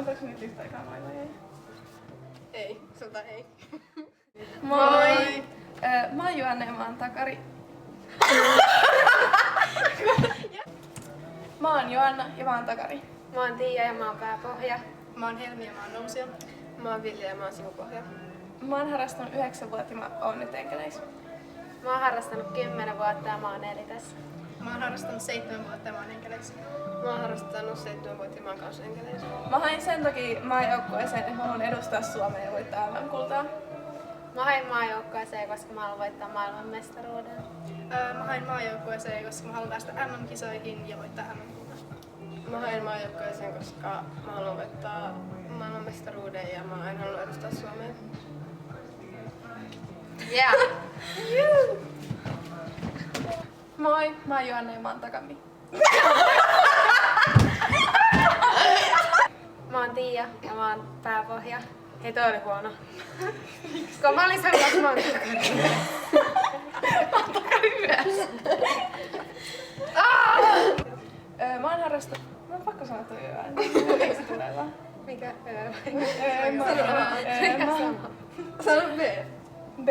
Antaako nyt yhtä aikaa moi vai ei? Ei, sulta ei. Moi! Mä oon Joanna ja mä oon Takari. Mä oon Joanna ja mä oon Takari. Mä oon Tiia ja mä oon pääpohja. Mä oon Helmi ja mä oon Nousija. Mä oon Vilja ja mä oon sivupohja. Mä oon harrastanut 9 vuotta ja mä oon nyt enkeleissä. Mä oon harrastanut 10 vuotta ja mä oon elites. Mä oon harrastanut 7 vuotta ja mä oon enkeleissä. Mä oon harrastanut 7 vuotta ja mä oon kanssa enkeleissä. Mä hain sen takia maajoukkueeseen, että mä haluan edustaa Suomea ja voittaa MM-kultaa. Mä hain maajoukkueeseen, koska mä haluan voittaa maailmanmestaruuden. Mä hain maajoukkueeseen, koska mä haluan päästä MM-kisoihin ja voittaa MM-kultaa. Mä hain maajoukkueeseen, koska mä haluan voittaa maailmanmestaruuden ja mä aina haluan edustaa Suomea. Yeah! Moi, mä oon Joanna ja mä oon Takami. Mä oon Tiia ja mä oon pääpohja. Hei, toi oli huono. Koska mä olin sanonut, että mä oon Takari. Mä oon Takari myös. Mä oon harrastanut... Mä oon pakko sanoa toi Joanna. Eikö se tule vaan? Mikä? Sano B. B.